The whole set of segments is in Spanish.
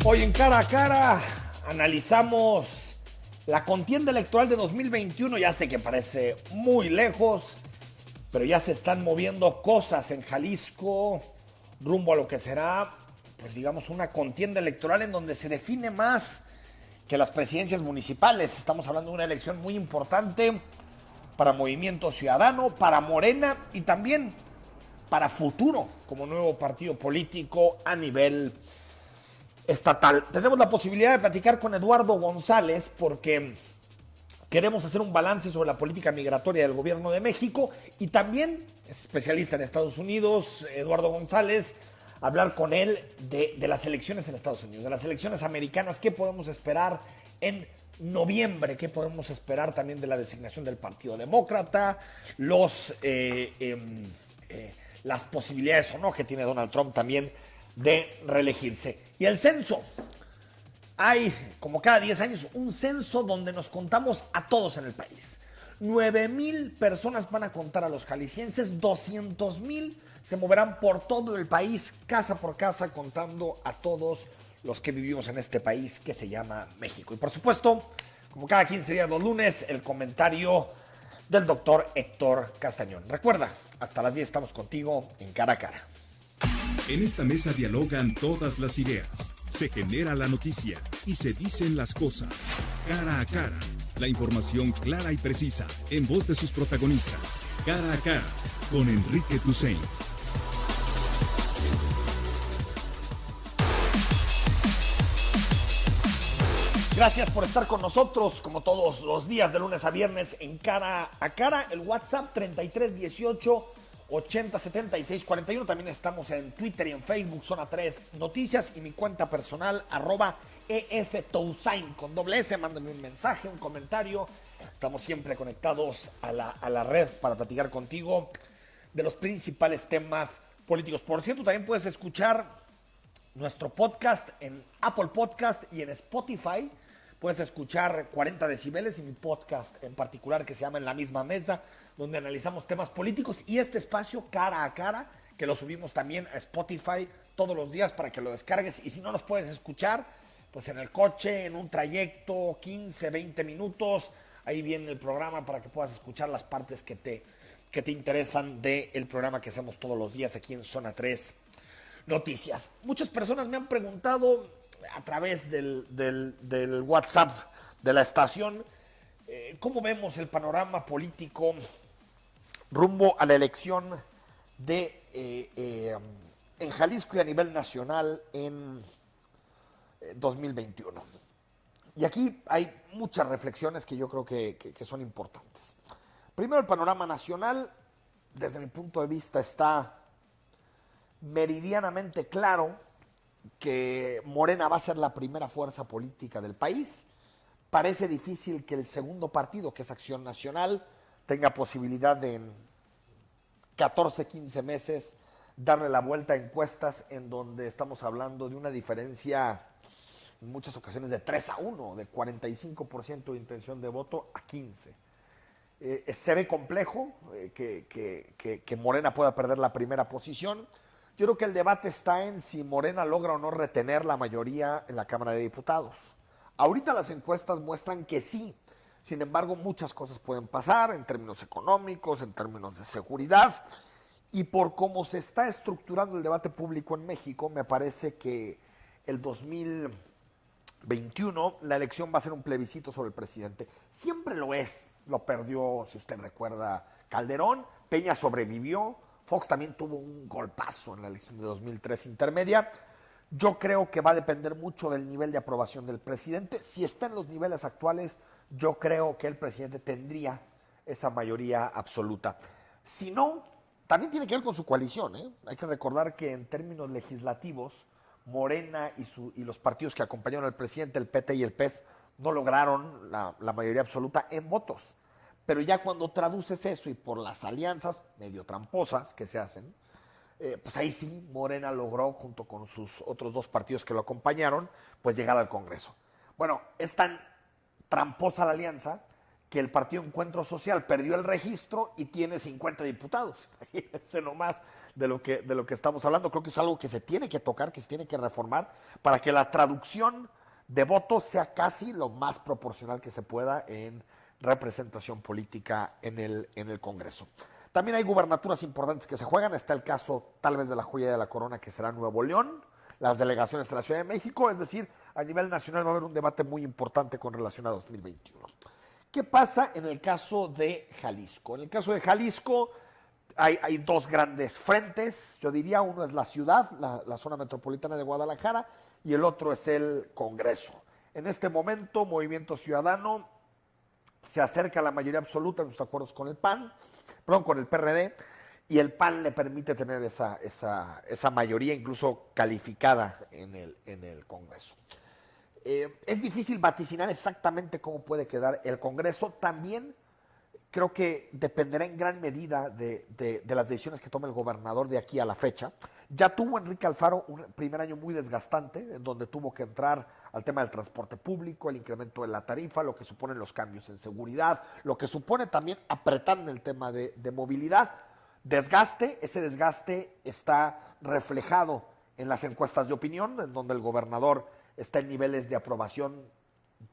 Hoy en Cara a Cara analizamos la contienda electoral de 2021. Ya sé que parece muy lejos, pero ya se están moviendo cosas en Jalisco rumbo a lo que será, pues digamos, una contienda electoral en donde se define más que las presidencias municipales. Estamos hablando de una elección muy importante para Movimiento Ciudadano, para Morena y también para Futuro como nuevo partido político a nivel estatal. Tenemos la posibilidad de platicar con Eduardo González porque queremos hacer un balance sobre la política migratoria del gobierno de México y también es especialista en Estados Unidos, Eduardo González, hablar con él de las elecciones en Estados Unidos, de las elecciones americanas, qué podemos esperar en noviembre, qué podemos esperar también de la designación del Partido Demócrata, las posibilidades o no que tiene Donald Trump también de reelegirse. Y el censo. Hay, como cada 10 años, un censo donde nos contamos a todos en el país. 9,000 personas van a contar a los jaliscienses, 200,000 se moverán por todo el país, casa por casa, contando a todos los que vivimos en este país que se llama México. Y por supuesto, como cada 15 días los lunes, el comentario del doctor Héctor Castañón. Recuerda, hasta las 10 estamos contigo en Cara a Cara. En esta mesa dialogan todas las ideas, se genera la noticia y se dicen las cosas. Cara a Cara, la información clara y precisa en voz de sus protagonistas. Cara a Cara, con Enrique Tusaint. Gracias por estar con nosotros, como todos los días de lunes a viernes en Cara a Cara. El WhatsApp 3318 80 76 41. También estamos en Twitter y en Facebook, Zona 3 Noticias, y mi cuenta personal, @EFTousaint con doble S. Mándame un mensaje, un comentario. Estamos siempre conectados a la red para platicar contigo de los principales temas políticos. Por cierto, también puedes escuchar nuestro podcast en Apple Podcast y en Spotify. Puedes escuchar 40 decibeles y mi podcast en particular que se llama En la misma mesa, donde analizamos temas políticos, y este espacio Cara a Cara, que lo subimos también a Spotify todos los días para que lo descargues. Y si no nos puedes escuchar, pues en el coche, en un trayecto, 15, 20 minutos, ahí viene el programa para que puedas escuchar las partes que te interesan del programa que hacemos todos los días aquí en Zona 3 Noticias. Muchas personas me han preguntado a través del WhatsApp de la estación cómo vemos el panorama político rumbo a la elección en Jalisco y a nivel nacional en 2021. Y aquí hay muchas reflexiones que yo creo que son importantes. Primero, el panorama nacional, desde mi punto de vista, está meridianamente claro que Morena va a ser la primera fuerza política del país. Parece difícil que el segundo partido, que es Acción Nacional, tenga posibilidad de en 14, 15 meses darle la vuelta a encuestas en donde estamos hablando de una diferencia en muchas ocasiones de 3-1, de 45% de intención de voto a 15%. Se ve complejo que Morena pueda perder la primera posición. Yo creo que el debate está en si Morena logra o no retener la mayoría en la Cámara de Diputados. Ahorita las encuestas muestran que sí. Sin embargo, muchas cosas pueden pasar en términos económicos, en términos de seguridad. Y por cómo se está estructurando el debate público en México, me parece que el 2021 la elección va a ser un plebiscito sobre el presidente. Siempre lo es. Lo perdió, si usted recuerda, Calderón. Peña sobrevivió. Fox también tuvo un golpazo en la elección de 2003 intermedia. Yo creo que va a depender mucho del nivel de aprobación del presidente. Si está en los niveles actuales, yo creo que el presidente tendría esa mayoría absoluta. Si no, también tiene que ver con su coalición, ¿eh? Hay que recordar que en términos legislativos, Morena y los partidos que acompañaron al presidente, el PT y el PES, no lograron la mayoría absoluta en votos. Pero ya cuando traduces eso y por las alianzas medio tramposas que se hacen, pues ahí sí Morena logró, junto con sus otros dos partidos que lo acompañaron, pues llegar al Congreso. Bueno, es tan tramposa la alianza que el Partido Encuentro Social perdió el registro y tiene 50 diputados. Imagínense nomás de lo que estamos hablando. Creo que es algo que se tiene que tocar, que se tiene que reformar para que la traducción de votos sea casi lo más proporcional que se pueda en representación política en el Congreso. También hay gubernaturas importantes que se juegan. Está el caso tal vez de la joya de la corona, que será Nuevo León, las delegaciones de la Ciudad de México. Es decir, a nivel nacional va a haber un debate muy importante con relación a 2021. ¿Qué pasa en el caso de Jalisco? En el caso de Jalisco hay dos grandes frentes. Yo diría, uno es la ciudad, la zona metropolitana de Guadalajara, y el otro es el Congreso. En este momento, Movimiento Ciudadano se acerca a la mayoría absoluta en sus acuerdos con el con el PRD, y el PAN le permite tener esa mayoría incluso calificada en el Congreso. Es difícil vaticinar exactamente cómo puede quedar el Congreso. También creo que dependerá en gran medida de las decisiones que tome el gobernador de aquí a la fecha. Ya tuvo Enrique Alfaro un primer año muy desgastante, en donde tuvo que entrar al tema del transporte público, el incremento de la tarifa, lo que suponen los cambios en seguridad, lo que supone también apretar en el tema de movilidad. Ese desgaste está reflejado en las encuestas de opinión, en donde el gobernador está en niveles de aprobación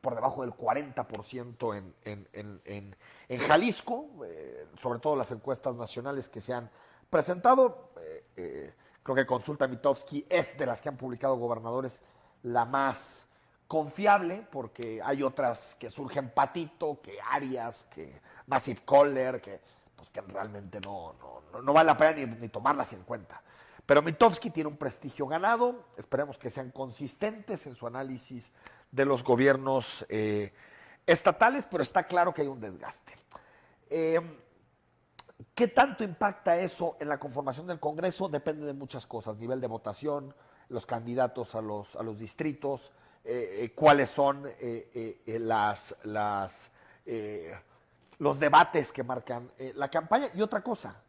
por debajo del 40% en Jalisco, sobre todo las encuestas nacionales que se han presentado. Creo que Consulta Mitofsky es de las que han publicado gobernadores la más confiable, porque hay otras que surgen Patito, que Arias, que Massive Caller, que realmente no vale la pena ni tomarlas en cuenta. Pero Mitofsky tiene un prestigio ganado. Esperemos que sean consistentes en su análisis de los gobiernos estatales, pero está claro que hay un desgaste. ¿Qué tanto impacta eso en la conformación del Congreso? Depende de muchas cosas: nivel de votación, los candidatos a los distritos, cuáles son los debates que marcan la campaña. Y otra cosa,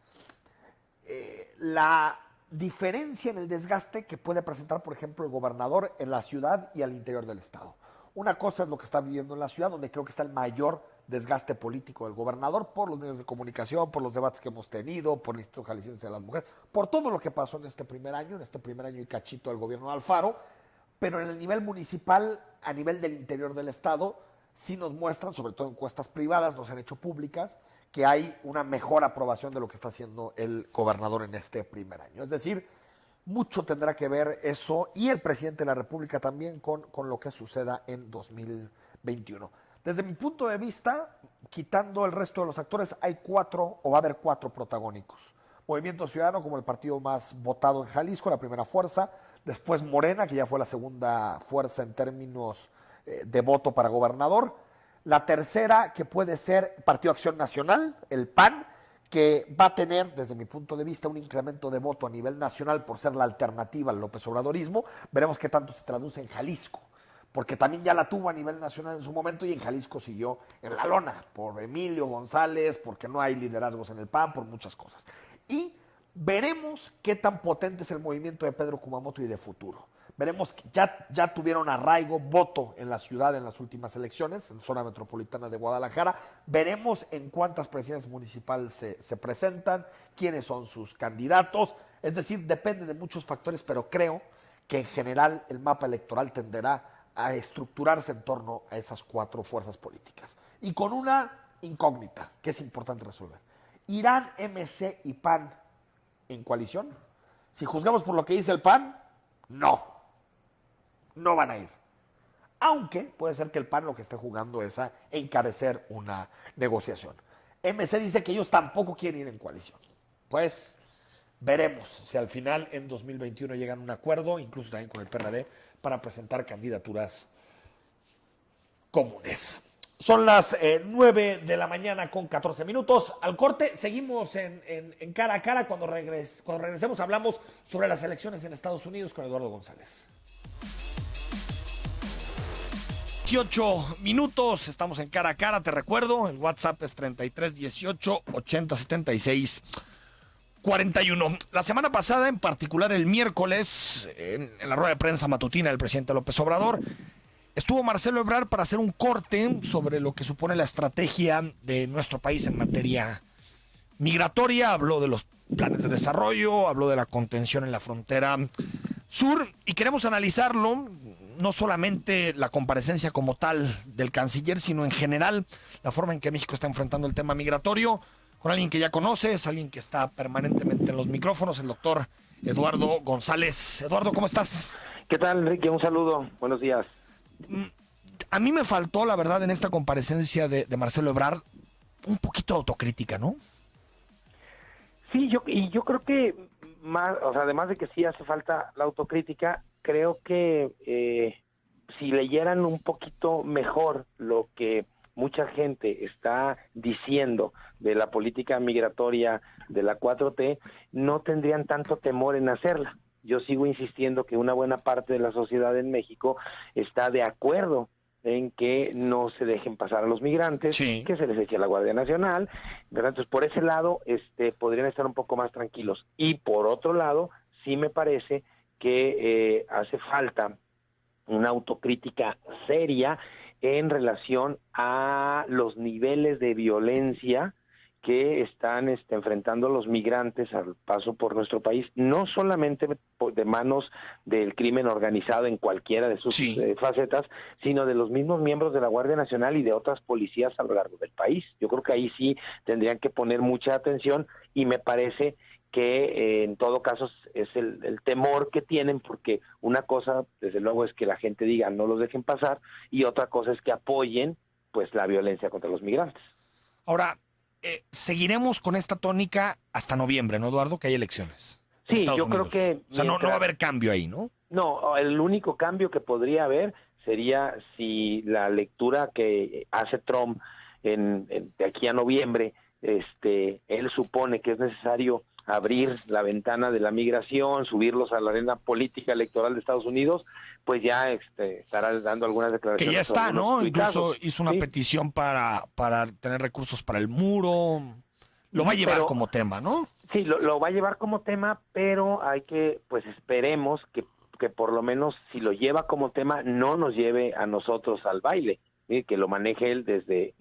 la diferencia en el desgaste que puede presentar, por ejemplo, el gobernador en la ciudad y al interior del estado. Una cosa es lo que está viviendo en la ciudad, donde creo que está el mayor desgaste político del gobernador, por los medios de comunicación, por los debates que hemos tenido, por el Instituto Jalisciense de las Mujeres, por todo lo que pasó en este primer año y cachito del gobierno de Alfaro. Pero en el nivel municipal, a nivel del interior del estado, sí nos muestran, sobre todo encuestas privadas, nos han hecho públicas, que hay una mejor aprobación de lo que está haciendo el gobernador en este primer año. Es decir, mucho tendrá que ver eso, y el presidente de la República también, con lo que suceda en 2021. Desde mi punto de vista, quitando el resto de los actores, va a haber cuatro protagónicos. Movimiento Ciudadano como el partido más votado en Jalisco, la primera fuerza. Después Morena, que ya fue la segunda fuerza en términos de voto para gobernador. La tercera, que puede ser Partido Acción Nacional, el PAN, que va a tener, desde mi punto de vista, un incremento de voto a nivel nacional por ser la alternativa al López Obradorismo. Veremos qué tanto se traduce en Jalisco, porque también ya la tuvo a nivel nacional en su momento, y en Jalisco siguió en la lona, por Emilio González, porque no hay liderazgos en el PAN, por muchas cosas. Y veremos qué tan potente es el movimiento de Pedro Kumamoto y de Futuro. Veremos que ya tuvieron arraigo, voto en la ciudad en las últimas elecciones, en zona metropolitana de Guadalajara. Veremos en cuántas presidencias municipales se presentan, quiénes son sus candidatos. Es decir, depende de muchos factores, pero creo que en general el mapa electoral tenderá a estructurarse en torno a esas cuatro fuerzas políticas. Y con una incógnita que es importante resolver: ¿irán MC y PAN en coalición? Si juzgamos por lo que dice el PAN, no van a ir. Aunque puede ser que el PAN lo que esté jugando es a encarecer una negociación. MC dice que ellos tampoco quieren ir en coalición. Pues veremos si al final en 2021 llegan a un acuerdo, incluso también con el PRD, para presentar candidaturas comunes. Son las 9 de la mañana con 14 minutos. Al corte, seguimos en Cara a Cara. Cuando regresemos hablamos sobre las elecciones en Estados Unidos con Eduardo González. 18 minutos, estamos en Cara a Cara, te recuerdo, el WhatsApp es 33 18 80 76 41. La semana pasada, en particular el miércoles, en la rueda de prensa matutina del presidente López Obrador, estuvo Marcelo Ebrard para hacer un corte sobre lo que supone la estrategia de nuestro país en materia migratoria. Habló de los planes de desarrollo, habló de la contención en la frontera sur y queremos analizarlo, no solamente la comparecencia como tal del canciller, sino en general la forma en que México está enfrentando el tema migratorio, con alguien que ya conoces, alguien que está permanentemente en los micrófonos, el doctor Eduardo González. Eduardo, ¿cómo estás? ¿Qué tal, Enrique? Un saludo. Buenos días. A mí me faltó, la verdad, en esta comparecencia de Marcelo Ebrard, un poquito de autocrítica, ¿no? Sí, yo creo que más, o sea, además de que sí hace falta la autocrítica, creo que si leyeran un poquito mejor lo que mucha gente está diciendo de la política migratoria de la 4T, no tendrían tanto temor en hacerla. Yo sigo insistiendo que una buena parte de la sociedad en México está de acuerdo en que no se dejen pasar a los migrantes, sí, que se les eche a la Guardia Nacional, ¿verdad? Entonces, por ese lado, podrían estar un poco más tranquilos. Y por otro lado, sí me parece que hace falta una autocrítica seria en relación a los niveles de violencia que están enfrentando los migrantes al paso por nuestro país, no solamente de manos del crimen organizado en cualquiera de sus facetas, sino de los mismos miembros de la Guardia Nacional y de otras policías a lo largo del país. Yo creo que ahí sí tendrían que poner mucha atención y me parece que en todo caso es el temor que tienen, porque una cosa, desde luego, es que la gente diga no los dejen pasar y otra cosa es que apoyen pues la violencia contra los migrantes. Ahora, seguiremos con esta tónica hasta noviembre, ¿no, Eduardo? Que hay elecciones. Sí, yo creo que... O sea, no va a haber cambio ahí, ¿no? No, el único cambio que podría haber sería si la lectura que hace Trump de aquí a noviembre, él supone que es necesario abrir la ventana de la migración, subirlos a la arena política electoral de Estados Unidos, pues ya estará dando algunas declaraciones. Que ya está, ¿no? Incluso hizo una sí. petición para tener recursos para el muro. Lo va a llevar como tema, ¿no? Sí, lo va a llevar como tema, pero hay que, pues esperemos que por lo menos si lo lleva como tema, no nos lleve a nosotros al baile, ¿sí? Que lo maneje él desde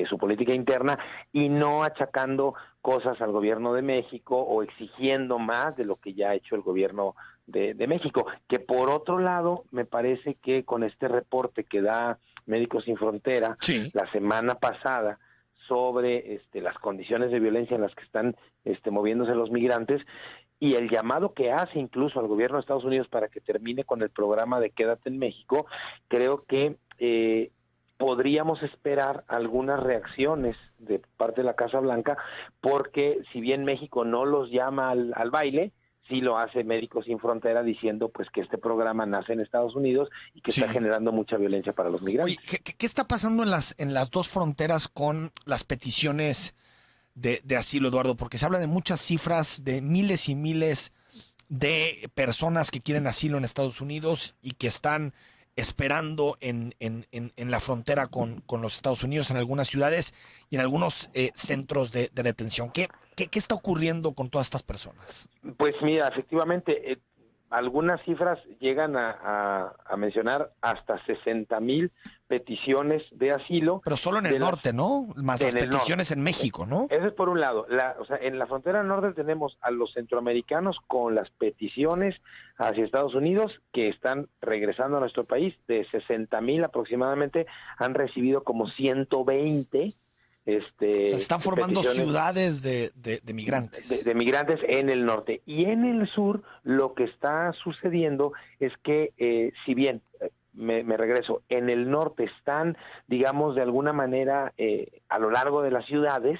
su política interna y no achacando cosas al gobierno de México o exigiendo más de lo que ya ha hecho el gobierno de México, que por otro lado me parece que con este reporte que da Médicos Sin Frontera la semana pasada sobre las condiciones de violencia en las que están moviéndose los migrantes y el llamado que hace incluso al gobierno de Estados Unidos para que termine con el programa de Quédate en México, creo que podríamos esperar algunas reacciones de parte de la Casa Blanca, porque si bien México no los llama al baile, sí lo hace Médicos Sin Frontera diciendo pues que este programa nace en Estados Unidos y que está generando mucha violencia para los migrantes. Oye, ¿qué está pasando en las dos fronteras con las peticiones de asilo, Eduardo? Porque se habla de muchas cifras, de miles y miles de personas que quieren asilo en Estados Unidos y que están esperando en la frontera con los Estados Unidos en algunas ciudades y en algunos centros de detención. ¿Qué está ocurriendo con todas estas personas? Pues mira, efectivamente, algunas cifras llegan a mencionar hasta 60,000 peticiones de asilo. Pero solo en el norte, ¿no? Más las peticiones en México, ¿no? Eso es por un lado. O sea, en la frontera norte tenemos a los centroamericanos con las peticiones hacia Estados Unidos que están regresando a nuestro país. De 60,000 aproximadamente han recibido como 120. O sea, se están formando ciudades de migrantes. De migrantes en el norte. Y en el sur lo que está sucediendo es que, si bien, me regreso, en el norte están, digamos, de alguna manera a lo largo de las ciudades,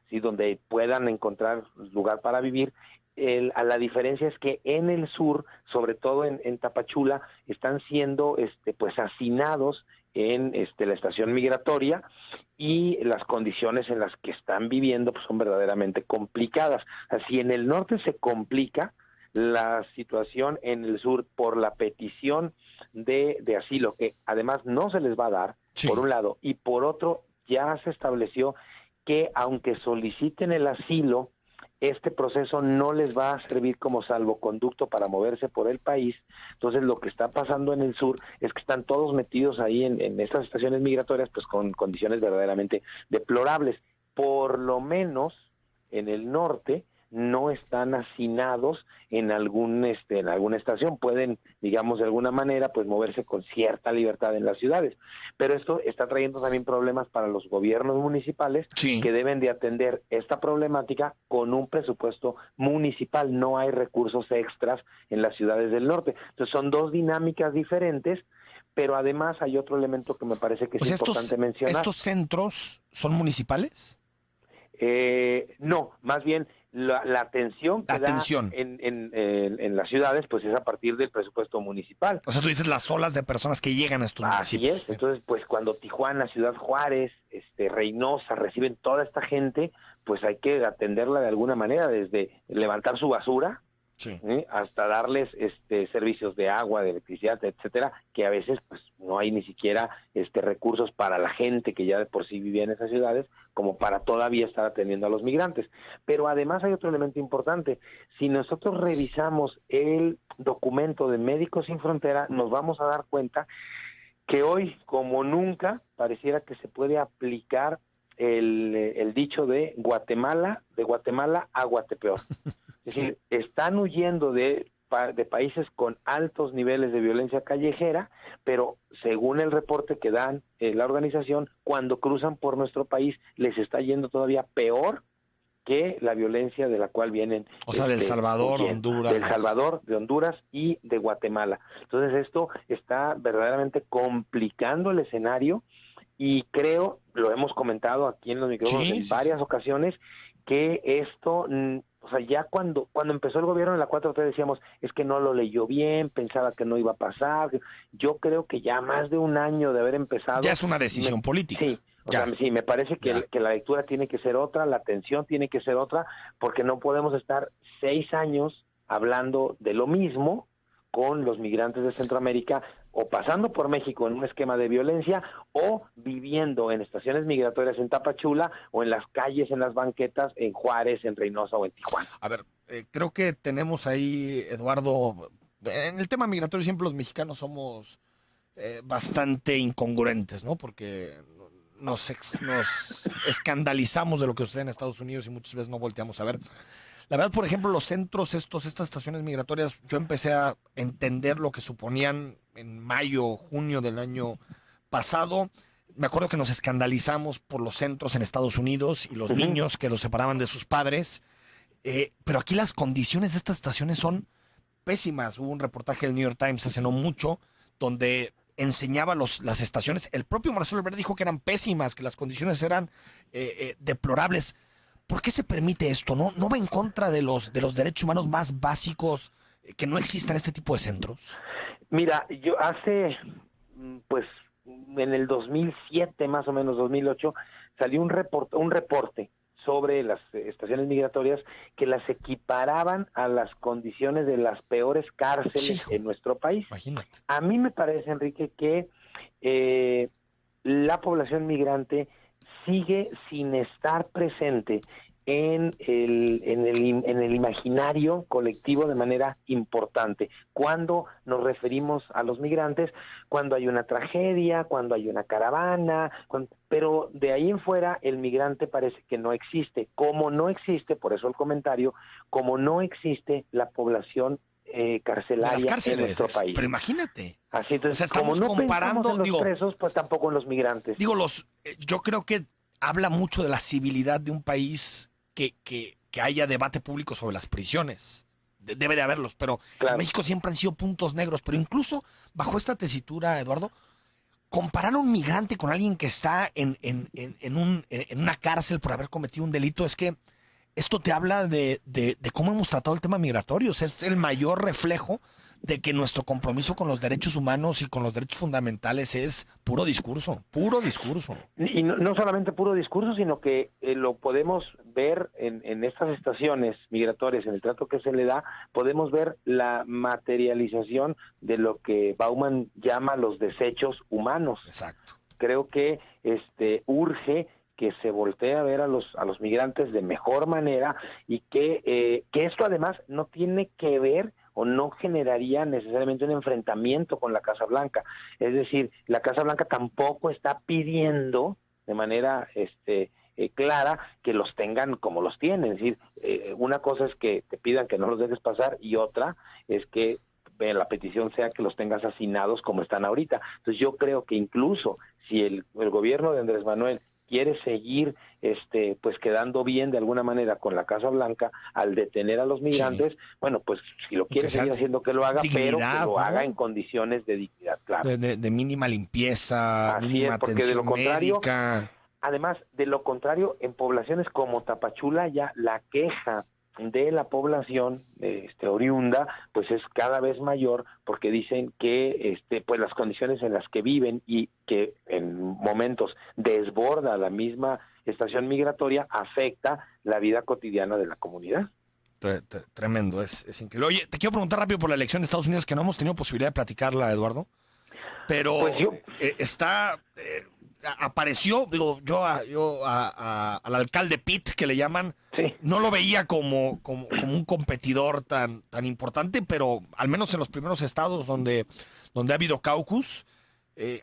¿sí? Donde puedan encontrar lugar para vivir, la diferencia es que en el sur, sobre todo en Tapachula, están siendo pues hacinados en la estación migratoria y las condiciones en las que están viviendo pues son verdaderamente complicadas. Así en el norte se complica la situación, en el sur por la petición de asilo, que además no se les va a dar, por un lado, y por otro ya se estableció que aunque soliciten el asilo, este proceso no les va a servir como salvoconducto para moverse por el país. Entonces lo que está pasando en el sur es que están todos metidos ahí en estas estaciones migratorias pues con condiciones verdaderamente deplorables. Por lo menos en el norte no están hacinados en en alguna estación, pueden, digamos, de alguna manera, pues moverse con cierta libertad en las ciudades, pero esto está trayendo también problemas para los gobiernos municipales que deben de atender esta problemática con un presupuesto municipal. No hay recursos extras en las ciudades del norte, entonces son dos dinámicas diferentes, pero además hay otro elemento que me parece que es importante mencionar. ¿Estos centros son municipales? No, más bien la atención que da en las ciudades, pues es a partir del presupuesto municipal. O sea, tú dices las olas de personas que llegan a estos municipios. Así es, entonces pues cuando Tijuana, Ciudad Juárez, Reynosa reciben toda esta gente, pues hay que atenderla de alguna manera, desde levantar su basura, hasta darles servicios de agua, de electricidad, etcétera, que a veces pues no hay ni siquiera recursos para la gente que ya de por sí vivía en esas ciudades, como para todavía estar atendiendo a los migrantes. Pero además hay otro elemento importante. Si nosotros revisamos el documento de Médicos Sin Frontera, nos vamos a dar cuenta que hoy, como nunca, pareciera que se puede aplicar el dicho de Guatemala a Guatepeor. Es decir, están huyendo de países con altos niveles de violencia callejera, pero según el reporte que dan la organización, cuando cruzan por nuestro país les está yendo todavía peor que la violencia de la cual vienen. O sea, del Salvador, Honduras. Del Salvador, de Honduras y de Guatemala. Entonces esto está verdaderamente complicando el escenario y creo, lo hemos comentado aquí en los micrófonos en varias ocasiones, que esto... O sea, ya cuando empezó el gobierno de la 4T decíamos, es que no lo leyó bien, pensaba que no iba a pasar. Yo creo que ya más de un año de haber empezado... Ya es una decisión política. Sí, sí, me parece que la lectura tiene que ser otra, la atención tiene que ser otra, porque no podemos estar 6 años hablando de lo mismo con los migrantes de Centroamérica, o pasando por México en un esquema de violencia, o viviendo en estaciones migratorias en Tapachula, o en las calles, en las banquetas, en Juárez, en Reynosa o en Tijuana. A ver, creo que tenemos ahí, Eduardo, en el tema migratorio siempre los mexicanos somos bastante incongruentes, ¿no? Porque nos escandalizamos de lo que sucede en Estados Unidos y muchas veces no volteamos a ver. La verdad, por ejemplo, los centros estas estaciones migratorias, yo empecé a entender lo que suponían en mayo, junio del año pasado. Me acuerdo que nos escandalizamos por los centros en Estados Unidos y los niños que los separaban de sus padres. Pero aquí las condiciones de estas estaciones son pésimas. Hubo un reportaje del New York Times hace no mucho donde enseñaba las estaciones. El propio Marcelo Ebrard dijo que eran pésimas, que las condiciones eran deplorables. ¿Por qué se permite esto? ¿No va en contra de los derechos humanos más básicos que no existan este tipo de centros? Mira, yo hace, pues, en el 2007, más o menos 2008, salió un reporte sobre las estaciones migratorias que las equiparaban a las condiciones de las peores cárceles en nuestro país. Imagínate. A mí me parece, Enrique, que la población migrante sigue sin estar presente en el imaginario colectivo de manera importante. Cuando nos referimos a los migrantes, cuando hay una tragedia, cuando hay una caravana, pero de ahí en fuera el migrante parece que no existe. Como no existe, por eso el comentario, como no existe la población carcelaria las cárceles, en nuestro país. Pero imagínate. Así, entonces, o sea, estamos como no comparando, en los presos, pues tampoco en los migrantes. Yo creo que habla mucho de la civilidad de un país que haya debate público sobre las prisiones. Debe de haberlos, pero en México siempre han sido puntos negros. Pero incluso bajo esta tesitura, Eduardo, comparar a un migrante con alguien que está en una cárcel por haber cometido un delito, es que esto te habla de cómo hemos tratado el tema migratorio. O sea, es el mayor reflejo de que nuestro compromiso con los derechos humanos y con los derechos fundamentales es puro discurso, puro discurso. Y no solamente puro discurso, sino que lo podemos ver en estas estaciones migratorias, en el trato que se le da, podemos ver la materialización de lo que Bauman llama los desechos humanos. Exacto. Creo que urge que se voltee a ver a los migrantes de mejor manera y que esto además no tiene que ver o no generaría necesariamente un enfrentamiento con la Casa Blanca. Es decir, la Casa Blanca tampoco está pidiendo de manera clara que los tengan como los tienen. Es decir, una cosa es que te pidan que no los dejes pasar y otra es que la petición sea que los tengas hacinados como están ahorita. Entonces yo creo que incluso si el gobierno de Andrés Manuel quiere seguir pues quedando bien de alguna manera con la Casa Blanca al detener a los migrantes, bueno, pues si lo quiere seguir haciendo que lo haga, pero que lo haga en condiciones de dignidad, claro. De mínima limpieza, Así mínima es, porque atención de lo contrario, médica. Además, de lo contrario, en poblaciones como Tapachula ya la queja de la población oriunda pues es cada vez mayor, porque dicen que pues las condiciones en las que viven y que en momentos desborda la misma estación migratoria afecta la vida cotidiana de la comunidad. Tremendo, es increíble. Oye, te quiero preguntar rápido por la elección de Estados Unidos, que no hemos tenido posibilidad de platicarla, Eduardo, pero pues apareció, digo, yo al alcalde Pitt, que le llaman, sí, no lo veía como un competidor tan importante, pero al menos en los primeros estados donde ha habido caucus,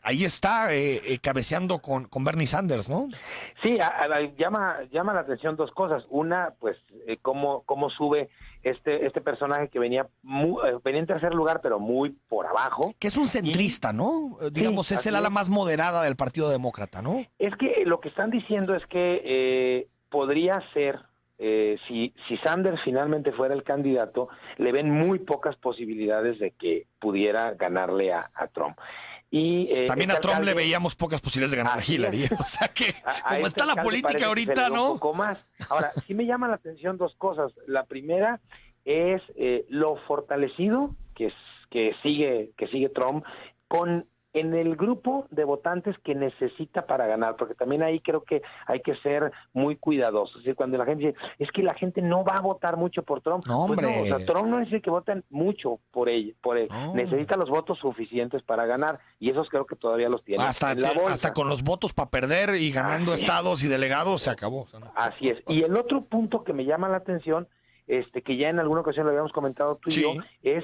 ahí está cabeceando con Bernie Sanders, ¿no? Sí, llama la atención dos cosas. Una, pues, cómo sube este personaje que venía en tercer lugar, pero muy por abajo. Que es un centrista, ¿no? Digamos, sí, es el ala más moderada del Partido Demócrata, ¿no? Es que lo que están diciendo es que podría ser, si Sanders finalmente fuera el candidato, le ven muy pocas posibilidades de que pudiera ganarle a Trump. Y también a Trump le veíamos pocas posibilidades de ganar a Hillary. O sea que, como está la política ahorita, ¿no? Un poco más. Ahora, sí me llama la atención dos cosas. La primera es lo fortalecido que sigue Trump en el grupo de votantes que necesita para ganar, porque también ahí creo que hay que ser muy cuidadosos. Es decir, cuando la gente dice, es que la gente no va a votar mucho por Trump. No, hombre. Pues no, o sea, Trump no es el que votan mucho por él. No. Necesita los votos suficientes para ganar, y esos creo que todavía los tiene en la bolsa. Hasta con los votos para perder y ganando estados y delegados se acabó. Así es. Y el otro punto que me llama la atención, que ya en alguna ocasión lo habíamos comentado tú y yo, es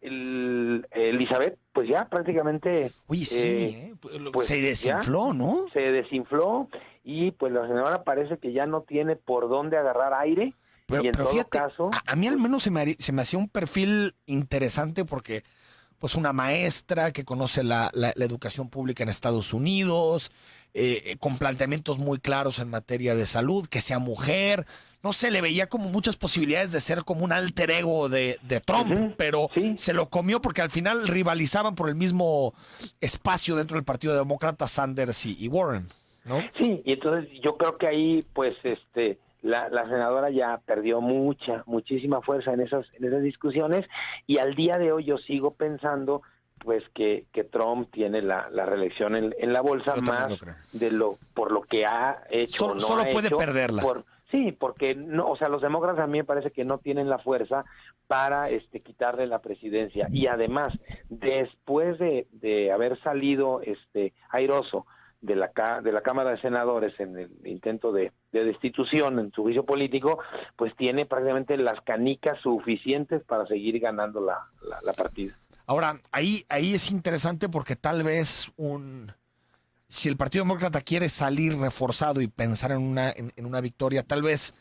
Elizabeth, pues ya prácticamente pues se desinfló, ¿no? Se desinfló y pues la senadora parece que ya no tiene por dónde agarrar aire. Y en todo fíjate, caso, a mí al menos se me hacía un perfil interesante porque pues una maestra que conoce la educación pública en Estados Unidos, con planteamientos muy claros en materia de salud, que sea mujer. No se le veía como muchas posibilidades de ser como un alter ego de Trump, pero se lo comió porque al final rivalizaban por el mismo espacio dentro del Partido Demócrata, Sanders y Warren, ¿no? Sí, y entonces yo creo que ahí pues la senadora ya perdió muchísima fuerza en esas discusiones, y al día de hoy yo sigo pensando pues que Trump tiene la reelección en la bolsa, más por lo que ha hecho. Solo puede perderla. Sí, porque no, o sea, los demócratas a mí me parece que no tienen la fuerza para quitarle la presidencia, y además después de haber salido airoso de la Cámara de Senadores en el intento de destitución en su juicio político, pues tiene prácticamente las canicas suficientes para seguir ganando la partida. Ahora, ahí es interesante porque tal vez si el Partido Demócrata quiere salir reforzado y pensar en una victoria, tal vez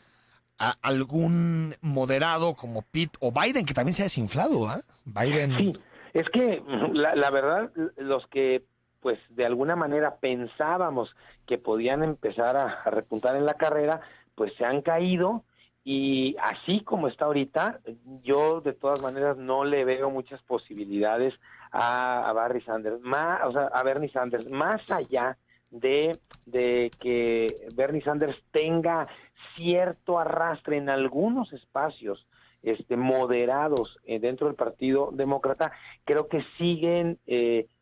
algún moderado como Pitt o Biden, que también se ha desinflado, ¿eh? Biden. Sí, es que la verdad, los que pues de alguna manera pensábamos que podían empezar a repuntar en la carrera, pues se han caído, y así como está ahorita, yo de todas maneras no le veo muchas posibilidades a Bernie Sanders, más allá de que Bernie Sanders tenga cierto arrastre en algunos espacios moderados dentro del Partido Demócrata. Creo que siguen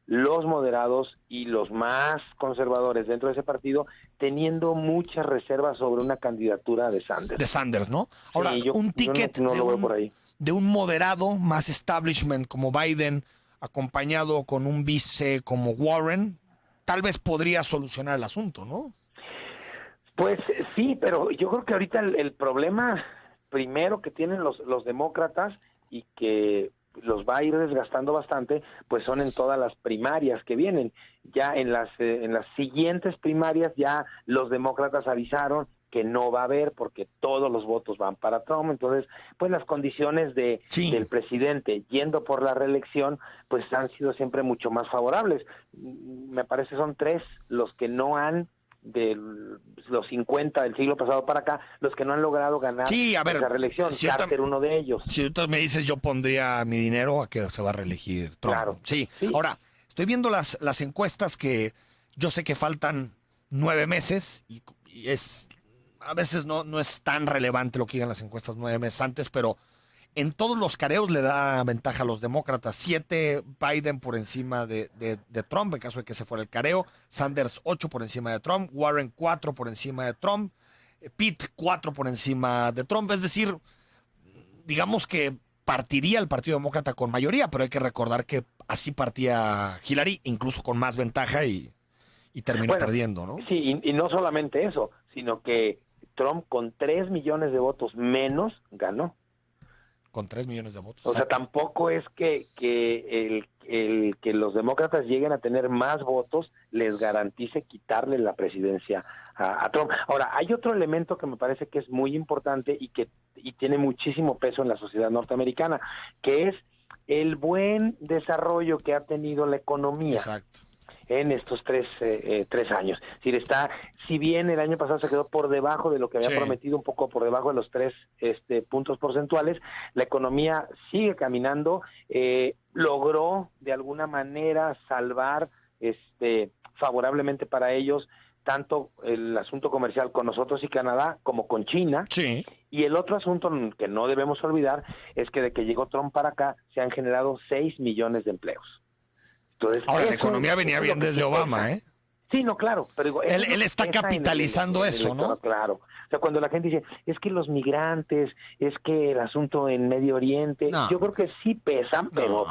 los moderados y los más conservadores dentro de ese partido teniendo muchas reservas sobre una candidatura de Sanders. De Sanders, ¿no? Ahora, sí, un ticket no lo veo por ahí. De un moderado más establishment como Biden, acompañado con un vice como Warren, tal vez podría solucionar el asunto, ¿no? Pues sí, pero yo creo que ahorita el problema primero que tienen los demócratas, y que los va a ir desgastando bastante, pues son en todas las primarias que vienen. Ya en las siguientes primarias ya los demócratas avisaron que no va a haber porque todos los votos van para Trump. Entonces, pues las condiciones del presidente yendo por la reelección, pues han sido siempre mucho más favorables. Me parece son 3 los que no han, de los 50 del siglo pasado para acá, los que no han logrado ganar esa reelección. Carter, uno de ellos. Si tú me dices, yo pondría mi dinero a que se va a reelegir Trump. Claro. Sí. Ahora, estoy viendo las encuestas que yo sé que faltan 9 meses y es... A veces no es tan relevante lo que digan las encuestas 9 meses antes, pero en todos los careos le da ventaja a los demócratas. 7 Biden por encima de Trump, en caso de que se fuera el careo. Sanders 8 por encima de Trump. Warren 4 por encima de Trump. Pitt 4 por encima de Trump. Es decir, digamos que partiría el Partido Demócrata con mayoría, pero hay que recordar que así partía Hillary, incluso con más ventaja y terminó perdiendo, ¿no? Sí, y no solamente eso, sino que Trump con 3 millones de votos menos ganó. Con 3 millones de votos. O sea, tampoco es que que los demócratas lleguen a tener más votos les garantice quitarle la presidencia a Trump. Ahora, hay otro elemento que me parece que es muy importante y tiene muchísimo peso en la sociedad norteamericana, que es el buen desarrollo que ha tenido la economía. Exacto. En estos 3 años. Es decir, si bien el año pasado se quedó por debajo de lo que había prometido, un poco por debajo de los 3 puntos porcentuales, la economía sigue caminando, logró de alguna manera salvar favorablemente para ellos tanto el asunto comercial con nosotros y Canadá como con China. Sí. Y el otro asunto que no debemos olvidar es que de que llegó Trump para acá se han generado 6 millones de empleos. Entonces, ahora, la economía venía bien desde Obama, ¿eh? Sí, no, claro. Pero digo, él está capitalizando eso, ¿no? Claro. O sea, cuando la gente dice, es que los migrantes, es que el asunto en Medio Oriente, yo creo que sí pesan, pero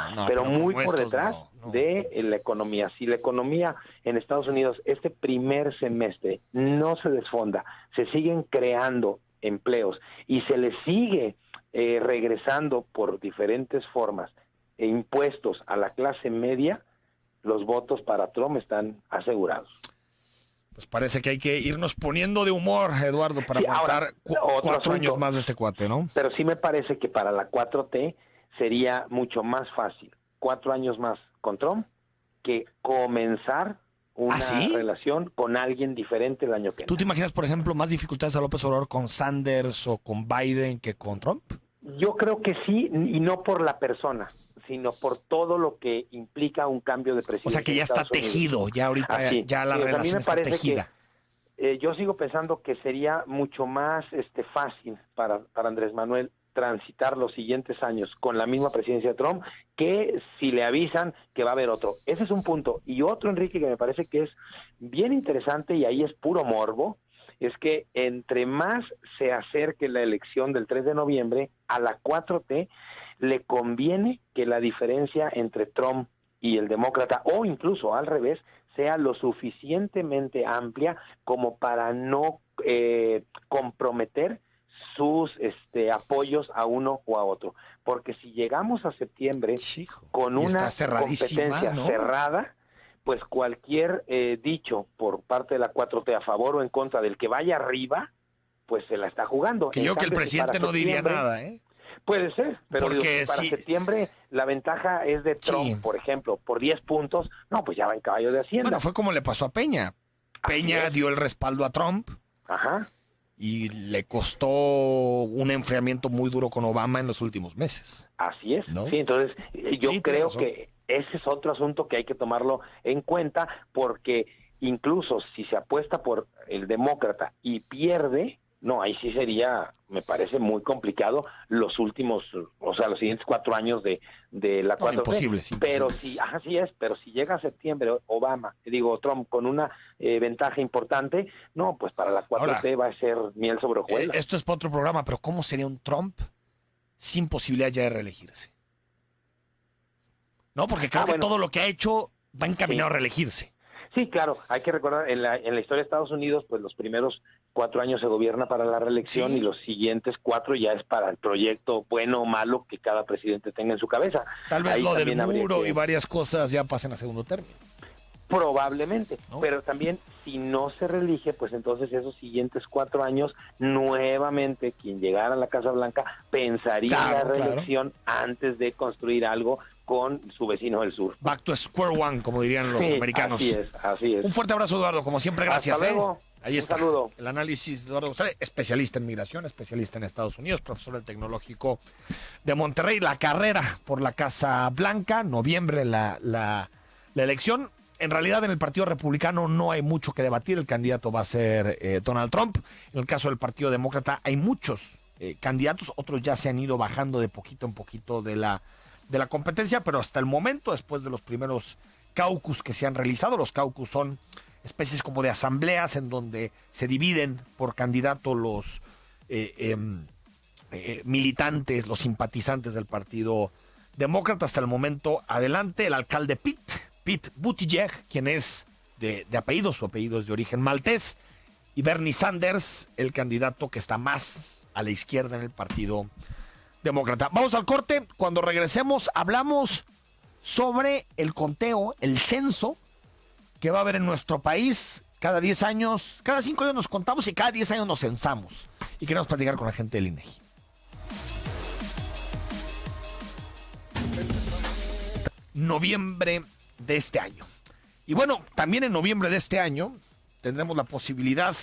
muy por detrás de la economía. Si la economía en Estados Unidos este primer semestre no se desfonda, se siguen creando empleos y se le sigue regresando por diferentes formas impuestos a la clase media, los votos para Trump están asegurados. Pues parece que hay que irnos poniendo de humor, Eduardo, para aguantar 4 años más de este cuate, ¿no? Pero sí me parece que para la 4T sería mucho más fácil 4 años más con Trump que comenzar una relación con alguien diferente el año que viene. ¿Tú te imaginas, por ejemplo, más dificultades a López Obrador con Sanders o con Biden que con Trump? Yo creo que sí, y no por la persona, sino por todo lo que implica un cambio de presidente. O sea, que ya está tejido, ya ahorita ya la relación está tejida. Yo sigo pensando que sería mucho más fácil para Andrés Manuel transitar los siguientes años con la misma presidencia de Trump que si le avisan que va a haber otro. Ese es un punto. Y otro, Enrique, que me parece que es bien interesante y ahí es puro morbo, es que entre más se acerque la elección del 3 de noviembre, a la 4T le conviene que la diferencia entre Trump y el demócrata, o incluso al revés, sea lo suficientemente amplia como para no comprometer sus apoyos a uno o a otro. Porque si llegamos a septiembre con una competencia cerrada, pues cualquier dicho por parte de la 4T a favor o en contra del que vaya arriba, pues se la está jugando. Que yo que el presidente no diría nada, ¿eh? Puede ser, pero porque para septiembre la ventaja es de Trump, por ejemplo, por 10 puntos, no, pues ya va en caballo de Hacienda. Bueno, fue como le pasó a Peña. Peña dio el respaldo a Trump. Ajá. Y le costó un enfriamiento muy duro con Obama en los últimos meses. Así es, ¿no? Sí, entonces yo creo que ese es otro asunto que hay que tomarlo en cuenta, porque incluso si se apuesta por el demócrata y pierde, no, ahí sí sería, me parece muy complicado los siguientes 4 años de la 4T. Imposible. Pero pero si llega a septiembre Trump con una ventaja importante, no, pues para la 4T ahora, va a ser miel sobre hojuelas. Esto es para otro programa, pero ¿cómo sería un Trump sin posibilidad ya de reelegirse? No, porque creo que todo lo que ha hecho va encaminado a reelegirse. Sí, claro, hay que recordar, en la historia de Estados Unidos, pues los primeros 4 años se gobierna para la reelección, Sí. y los siguientes 4 ya es para el proyecto bueno o malo que cada presidente tenga en su cabeza. Tal vez Ahí lo del también habría muro que- y varias cosas ya pasen a segundo término. Probablemente, ¿No? pero también si no se reelige, pues entonces esos siguientes 4 años, nuevamente quien llegara a la Casa Blanca pensaría en la Claro, reelección antes de construir algo con su vecino del sur. Back to square one, como dirían los Sí, americanos. así es. Un fuerte abrazo, Eduardo, como siempre, gracias. Hasta luego. Ahí Un está. saludo. El análisis de Eduardo González, especialista en migración, especialista en Estados Unidos, profesor del Tecnológico de Monterrey. La carrera por la Casa Blanca, noviembre la elección. En realidad, en el Partido Republicano no hay mucho que debatir. El candidato va a ser Donald Trump. En el caso del Partido Demócrata hay muchos candidatos. Otros ya se han ido bajando de poquito en poquito de la competencia, pero hasta el momento, después de los primeros caucus que se han realizado, los caucus son especies como de asambleas en donde se dividen por candidato los militantes, los simpatizantes del Partido Demócrata. Hasta el momento, adelante el alcalde Pete Buttigieg, quien es de apellido, su apellido es de origen maltés, y Bernie Sanders, el candidato que está más a la izquierda en el Partido Demócrata. Vamos al corte. Cuando regresemos, hablamos sobre el conteo, el censo que va a haber en nuestro país. Cada 10 años, cada 5 años nos contamos y cada 10 años nos censamos. Y queremos platicar con la gente del INEGI. Noviembre de este año. Y bueno, también en noviembre de este año tendremos la posibilidad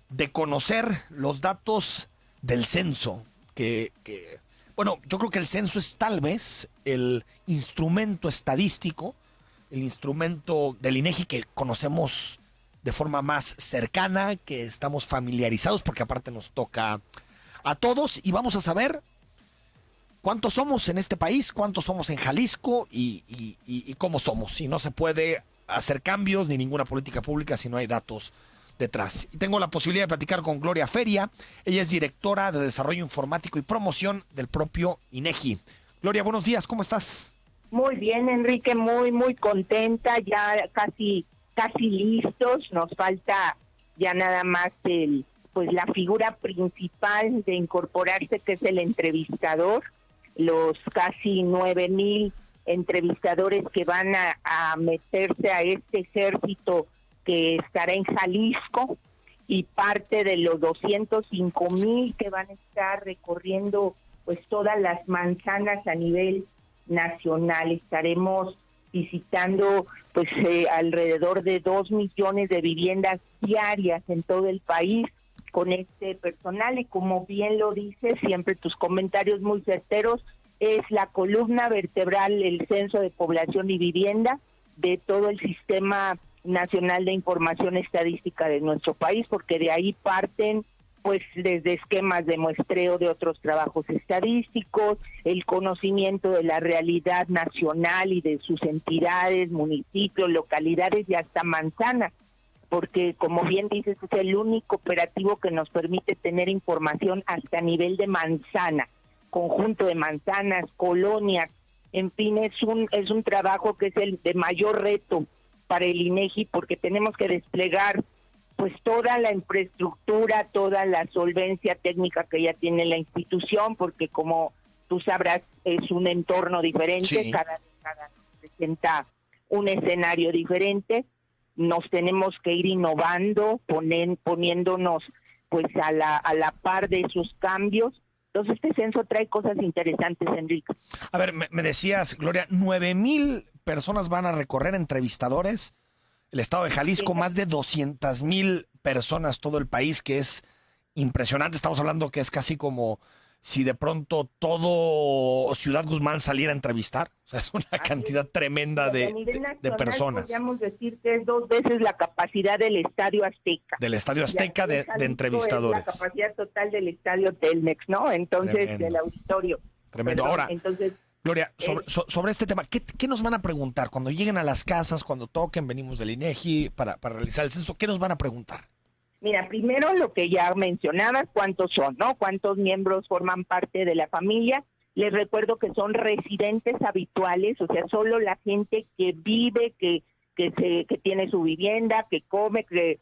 de conocer los datos del censo. Bueno, yo creo que el censo es tal vez el instrumento estadístico, el instrumento del INEGI que conocemos de forma más cercana, que estamos familiarizados, porque aparte nos toca a todos, y vamos a saber cuántos somos en este país, cuántos somos en Jalisco y cómo somos. Y no se puede hacer cambios ni ninguna política pública si no hay datos detrás. Y tengo la posibilidad de platicar con Gloria Feria. Ella es directora de Desarrollo Informático y Promoción del propio INEGI. Gloria, buenos días, ¿cómo estás? Muy bien, Enrique, muy contenta, ya casi listos. Nos falta ya nada más la figura principal de incorporarse, que es el entrevistador. Los casi 9,000 entrevistadores que van a meterse a este ejército que estará en Jalisco, y parte de los 205,000 que van a estar recorriendo pues todas las manzanas a nivel nacional. Estaremos visitando pues alrededor de 2 millones de viviendas diarias en todo el país con este personal, y como bien lo dices, siempre tus comentarios muy certeros, es la columna vertebral, el Censo de Población y Vivienda de todo el Sistema Nacional de Información Estadística de nuestro país, porque de ahí parten pues desde esquemas de muestreo de otros trabajos estadísticos, el conocimiento de la realidad nacional y de sus entidades, municipios, localidades y hasta manzanas, porque como bien dices, es el único operativo que nos permite tener información hasta nivel de manzana, conjunto de manzanas, colonias, en fin, es un trabajo que es el de mayor reto para el INEGI, porque tenemos que desplegar pues toda la infraestructura, toda la solvencia técnica que ya tiene la institución, porque como tú sabrás, es un entorno diferente, Sí. cada presenta un escenario diferente. Nos tenemos que ir innovando, poniéndonos pues a la par de esos cambios. Entonces este censo trae cosas interesantes, Enrique. A ver, me decías, Gloria, 9,000 personas van a recorrer, entrevistadores, el estado de Jalisco, Sí. más de 200,000 personas, todo el país, que es impresionante. Estamos hablando que es casi como si de pronto todo Ciudad Guzmán saliera a entrevistar. O sea, es una cantidad tremenda A de nivel nacional, personas. podríamos decir que es 2 veces la capacidad del Estadio Azteca. Del Estadio Azteca Y aquí en de Jalisco entrevistadores. es la capacidad total del Estadio Telmex, ¿no? Entonces, Tremendo. del auditorio. Tremendo. Perdón, Ahora, entonces, Gloria, sobre este tema, ¿qué nos van a preguntar? Cuando lleguen a las casas, cuando toquen, venimos del INEGI para realizar el censo, ¿qué nos van a preguntar? mira, primero lo que ya mencionabas, ¿cuántos son, no? ¿Cuántos miembros forman parte de la familia? Les recuerdo que son residentes habituales, o sea, solo la gente que vive, que tiene su vivienda, que come, que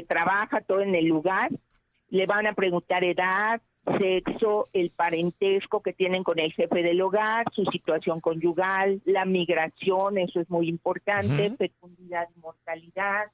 trabaja todo en el lugar. le van a preguntar edad, sexo, el parentesco que tienen con el jefe del hogar, su situación conyugal, la migración, eso es muy importante, fecundidad y mortalidad,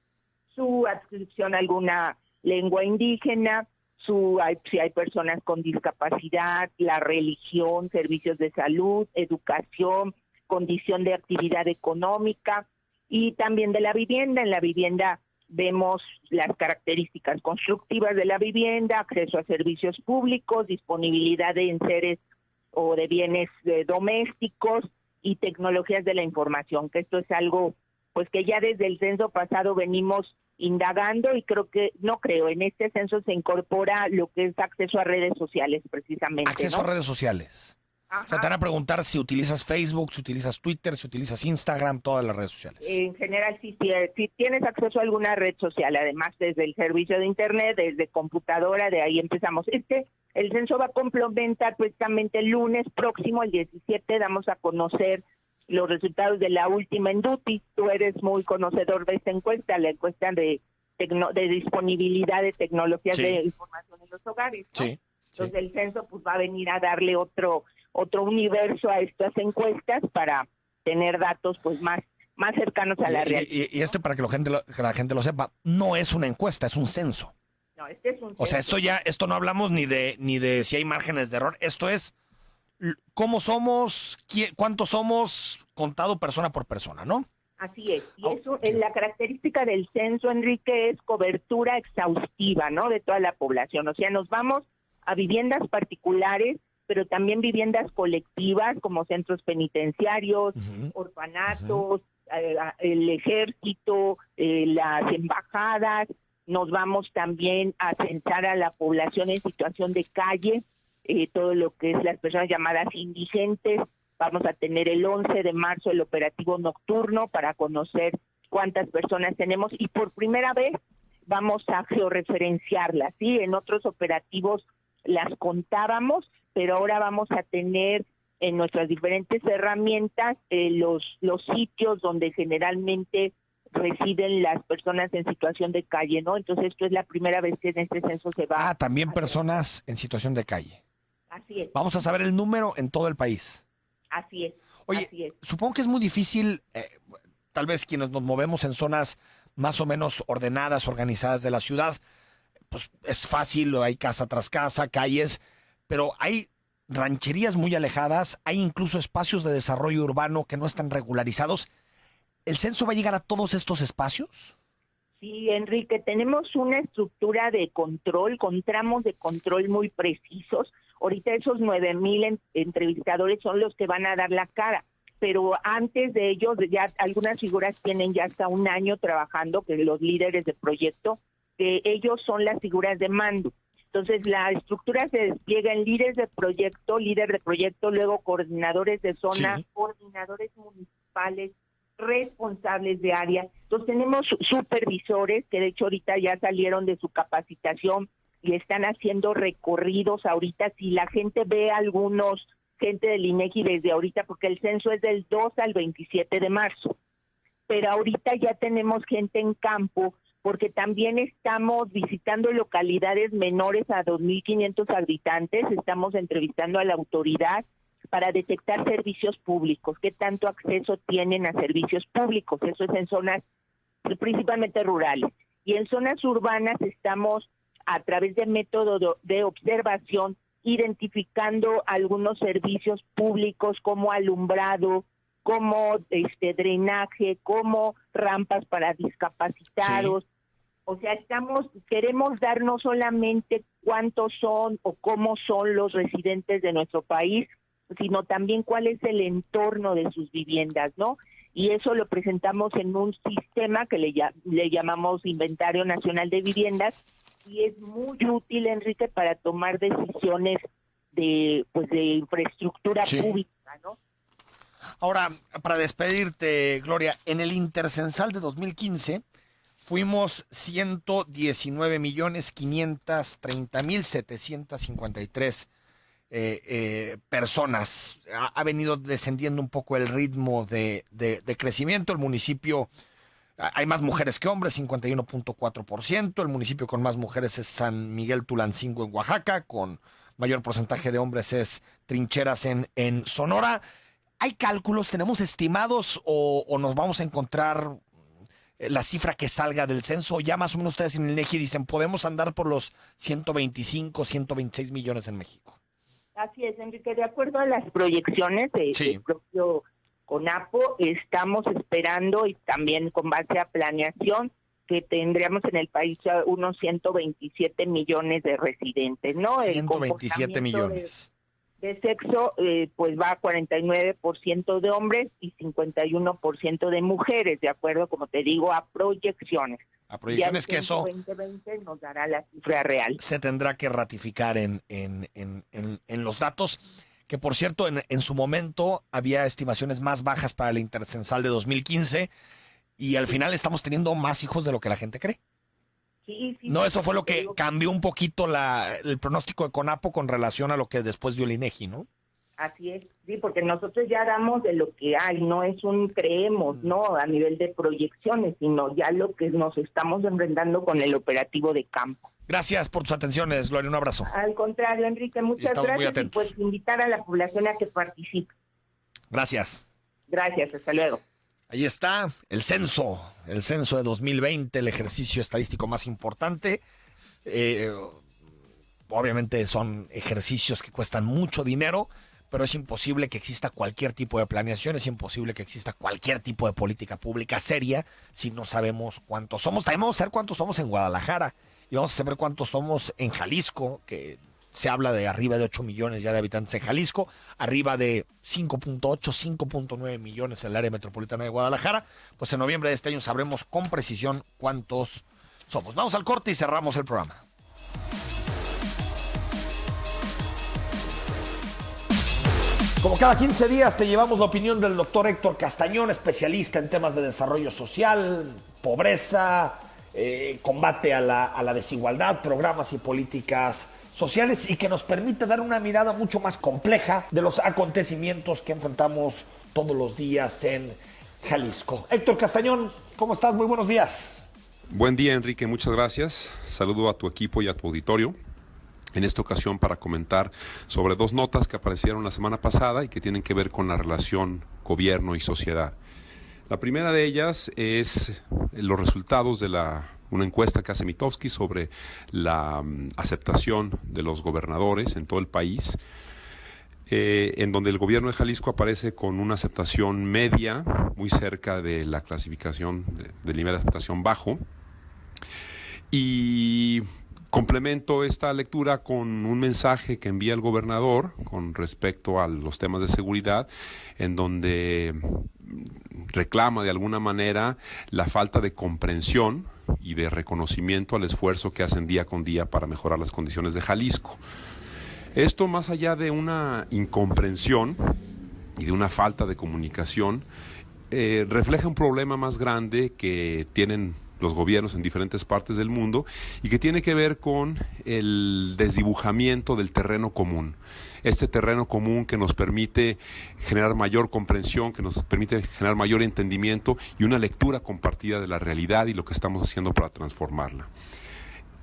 su adscripción a alguna lengua indígena, si hay personas con discapacidad, la religión, servicios de salud, educación, condición de actividad económica y también de la vivienda. En la vivienda vemos las características constructivas de la vivienda, acceso a servicios públicos, disponibilidad de enseres o de bienes domésticos y tecnologías de la información, que esto es algo pues que ya desde el censo pasado venimos indagando y en este censo se incorpora lo que es acceso a redes sociales precisamente. Acceso a redes sociales. Ajá. O sea, te van a preguntar si utilizas Facebook, si utilizas Twitter, si utilizas Instagram, todas las redes sociales. En general, si tienes acceso a alguna red social, además desde el servicio de internet, desde computadora, de ahí empezamos. El censo va a complementar precisamente el lunes próximo, el 17, damos a conocer los resultados de la última Enduti. Tú eres muy conocedor de esta encuesta, la encuesta de disponibilidad de tecnologías de información en los hogares, ¿no? Sí. Entonces el censo pues va a venir a darle otro universo a estas encuestas para tener datos pues más cercanos a la realidad. Y para que la gente lo sepa, no es una encuesta, es un censo. No, este es un O sea, censo. esto no hablamos ni de si hay márgenes de error, esto es cómo somos, cuántos somos contado persona por persona, ¿no? Así es. Y eso, la característica del censo, Enrique, es cobertura exhaustiva, ¿no? De toda la población. O sea, nos vamos a viviendas particulares, pero también viviendas colectivas como centros penitenciarios, orfanatos, el ejército, las embajadas. Nos vamos también a censar a la población en situación de calle, todo lo que es las personas llamadas indigentes. Vamos a tener el 11 de marzo el operativo nocturno para conocer cuántas personas tenemos y por primera vez vamos a georreferenciarlas, ¿sí? En otros operativos las contábamos, pero ahora vamos a tener en nuestras diferentes herramientas los sitios donde generalmente residen las personas en situación de calle, ¿no? Entonces esto es la primera vez que en este censo se va. También personas en situación de calle. Así es. Vamos a saber el número en todo el país. Así es. Oye, así es. supongo que es muy difícil, tal vez quienes nos movemos en zonas más o menos ordenadas, organizadas de la ciudad, pues es fácil, hay casa tras casa, calles, pero hay rancherías muy alejadas, hay incluso espacios de desarrollo urbano que no están regularizados. ¿El censo va a llegar a todos estos espacios? Sí, Enrique, tenemos una estructura de control, con tramos de control muy precisos. Ahorita esos 9,000 entrevistadores son los que van a dar la cara, pero antes de ellos ya algunas figuras tienen ya hasta un año trabajando, que los líderes de proyecto, que ellos son las figuras de mando. Entonces la estructura se despliega en líder de proyecto, luego coordinadores de zona, Sí. coordinadores municipales, responsables de área. Entonces tenemos supervisores que de hecho ahorita ya salieron de su capacitación y están haciendo recorridos ahorita. Si la gente ve gente del INEGI desde ahorita, porque el censo es del 2 al 27 de marzo, pero ahorita ya tenemos gente en campo porque también estamos visitando localidades menores a 2,500 habitantes, estamos entrevistando a la autoridad para detectar servicios públicos, qué tanto acceso tienen a servicios públicos, eso es en zonas principalmente rurales. Y en zonas urbanas estamos a través de método de observación identificando algunos servicios públicos como alumbrado, como drenaje, como rampas para discapacitados. Sí. O sea, queremos dar no solamente cuántos son o cómo son los residentes de nuestro país, sino también cuál es el entorno de sus viviendas, ¿no? Y eso lo presentamos en un sistema que le llamamos Inventario Nacional de Viviendas, y es muy útil, Enrique, para tomar decisiones de infraestructura pública, ¿no? Ahora, para despedirte, Gloria, en el Intercensal de 2015 fuimos 119,530,753 personas. Ha venido descendiendo un poco el ritmo de crecimiento. El municipio hay más mujeres que hombres, 51.4%. El municipio con más mujeres es San Miguel Tulancingo en Oaxaca, con mayor porcentaje de hombres es Trincheras en Sonora. ¿Hay cálculos, tenemos estimados o nos vamos a encontrar la cifra que salga del censo? Ya más o menos ustedes en el INEGI dicen, podemos andar por los 125, 126 millones en México. Así es, Enrique, de acuerdo a las proyecciones del propio CONAPO, estamos esperando, y también con base a planeación, que tendríamos en el país unos 127 millones de residentes, ¿no? 127 millones. De sexo, pues va a 49% de hombres y 51% de mujeres, de acuerdo, como te digo, a proyecciones. A proyecciones que eso 2020 nos dará la cifra real. Se tendrá que ratificar en los datos, que por cierto, en su momento había estimaciones más bajas para el intercensal de 2015 y al final estamos teniendo más hijos de lo que la gente cree. Sí, no, eso fue lo que cambió un poquito el pronóstico de CONAPO con relación a lo que después dio el INEGI, ¿no? Así es, sí, porque nosotros ya damos de lo que hay, no es un creemos, ¿no? A nivel de proyecciones, sino ya lo que nos estamos enfrentando con el operativo de campo. Gracias por tus atenciones, Gloria, un abrazo. Al contrario, Enrique, muchas gracias y pues invitar a la población a que participe. Gracias. Gracias, hasta luego. Ahí está el censo de 2020, el ejercicio estadístico más importante. Obviamente son ejercicios que cuestan mucho dinero, pero es imposible que exista cualquier tipo de planeación, es imposible que exista cualquier tipo de política pública seria si no sabemos cuántos somos. También vamos a saber cuántos somos en Guadalajara y vamos a saber cuántos somos en Jalisco, que se habla de arriba de 8 millones ya de habitantes en Jalisco, arriba de 5.8, 5.9 millones en el área metropolitana de Guadalajara. Pues en noviembre de este año sabremos con precisión cuántos somos. Vamos al corte y cerramos el programa. Como cada 15 días te llevamos la opinión del doctor Héctor Castañón, especialista en temas de desarrollo social, pobreza, combate a la desigualdad, programas y políticas sociales, y que nos permite dar una mirada mucho más compleja de los acontecimientos que enfrentamos todos los días en Jalisco. Héctor Castañón, ¿cómo estás? Muy buenos días. Buen día, Enrique, muchas gracias. Saludo a tu equipo y a tu auditorio. En esta ocasión para comentar sobre dos notas que aparecieron la semana pasada y que tienen que ver con la relación gobierno y sociedad. La primera de ellas es los resultados de una encuesta que hace Mitofsky sobre la aceptación de los gobernadores en todo el país, en donde el gobierno de Jalisco aparece con una aceptación media, muy cerca de la clasificación del nivel de aceptación bajo. Y complemento esta lectura con un mensaje que envía el gobernador con respecto a los temas de seguridad, en donde reclama de alguna manera la falta de comprensión y de reconocimiento al esfuerzo que hacen día con día para mejorar las condiciones de Jalisco. Esto, más allá de una incomprensión y de una falta de comunicación, refleja un problema más grande que tienen los gobiernos en diferentes partes del mundo y que tiene que ver con el desdibujamiento del terreno común. Este terreno común que nos permite generar mayor comprensión, que nos permite generar mayor entendimiento y una lectura compartida de la realidad y lo que estamos haciendo para transformarla.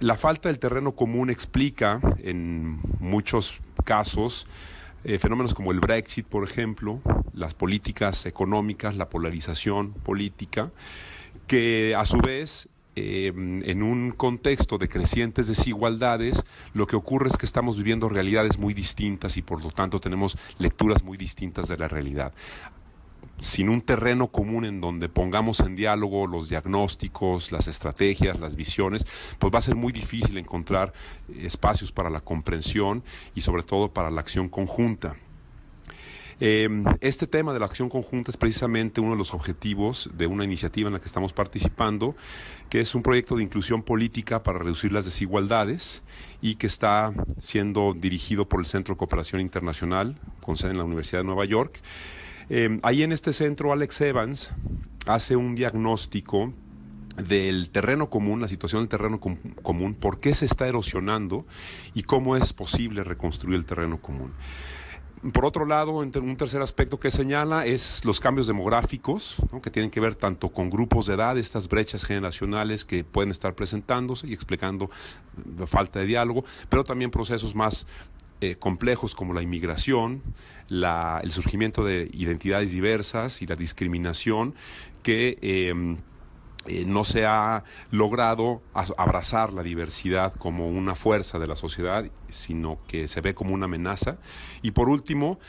La falta del terreno común explica en muchos casos fenómenos como el Brexit, por ejemplo, las políticas económicas, la polarización política, que a su vez, en un contexto de crecientes desigualdades, lo que ocurre es que estamos viviendo realidades muy distintas y por lo tanto tenemos lecturas muy distintas de la realidad. Sin un terreno común en donde pongamos en diálogo los diagnósticos, las estrategias, las visiones, pues va a ser muy difícil encontrar espacios para la comprensión y sobre todo para la acción conjunta. Este tema de la acción conjunta es precisamente uno de los objetivos de una iniciativa en la que estamos participando, que es un proyecto de inclusión política para reducir las desigualdades y que está siendo dirigido por el Centro de Cooperación Internacional, con sede en la Universidad de Nueva York. Ahí en este centro, Alex Evans hace un diagnóstico del terreno común, la situación del terreno común, por qué se está erosionando y cómo es posible reconstruir el terreno común. Por otro lado, un tercer aspecto que señala es los cambios demográficos, ¿no?, que tienen que ver tanto con grupos de edad, estas brechas generacionales que pueden estar presentándose y explicando la falta de diálogo, pero también procesos más complejos como la inmigración, el surgimiento de identidades diversas y la discriminación que no se ha logrado abrazar la diversidad como una fuerza de la sociedad, sino que se ve como una amenaza. Y por último,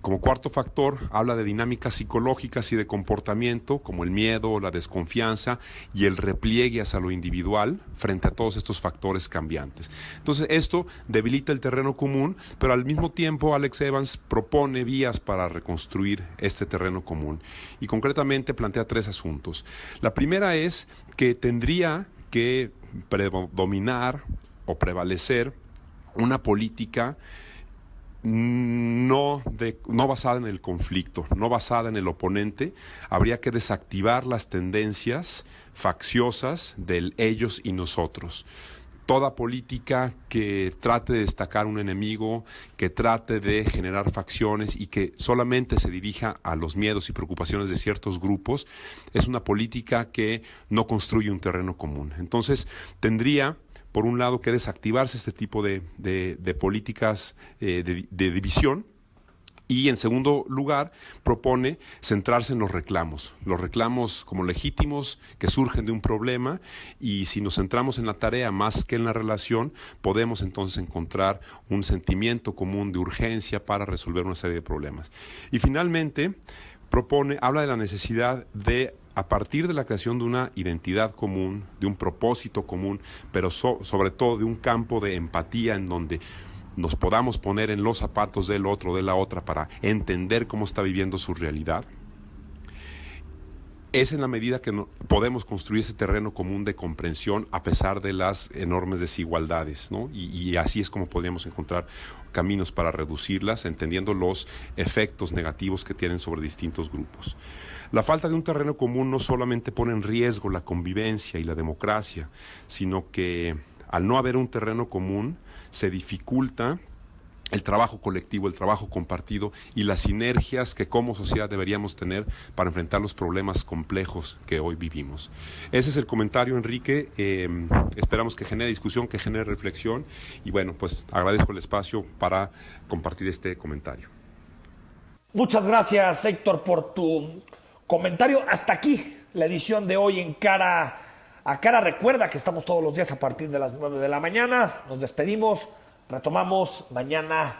como cuarto factor, habla de dinámicas psicológicas y de comportamiento, como el miedo, la desconfianza y el repliegue hacia lo individual frente a todos estos factores cambiantes. Entonces, esto debilita el terreno común, pero al mismo tiempo Alex Evans propone vías para reconstruir este terreno común. Y concretamente plantea 3 asuntos. La primera es que tendría que predominar o prevalecer una política no basada en el conflicto, no basada en el oponente. Habría que desactivar las tendencias facciosas del ellos y nosotros. Toda política que trate de destacar un enemigo, que trate de generar facciones y que solamente se dirija a los miedos y preocupaciones de ciertos grupos, es una política que no construye un terreno común. Entonces, tendría, por un lado, que desactivarse este tipo de políticas de división. Y en segundo lugar, propone centrarse en los reclamos como legítimos que surgen de un problema, y si nos centramos en la tarea más que en la relación, podemos entonces encontrar un sentimiento común de urgencia para resolver una serie de problemas. Y finalmente, habla de la necesidad de, a partir de la creación de una identidad común, de un propósito común, pero sobre todo de un campo de empatía en donde nos podamos poner en los zapatos del otro, de la otra, para entender cómo está viviendo su realidad. Es en la medida que podemos construir ese terreno común de comprensión a pesar de las enormes desigualdades, ¿no? Y así es como podríamos encontrar caminos para reducirlas, entendiendo los efectos negativos que tienen sobre distintos grupos. La falta de un terreno común no solamente pone en riesgo la convivencia y la democracia, sino que al no haber un terreno común se dificulta el trabajo colectivo, el trabajo compartido y las sinergias que como sociedad deberíamos tener para enfrentar los problemas complejos que hoy vivimos. Ese es el comentario, Enrique. Esperamos que genere discusión, que genere reflexión, y bueno, pues agradezco el espacio para compartir este comentario. Muchas gracias, Héctor, por tu comentario. Hasta aquí la edición de hoy en Cara a Cara. Recuerda que estamos todos los días a partir de las 9 de la mañana. Nos despedimos. Retomamos mañana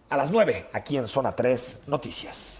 a las 9 aquí en Zona 3 Noticias.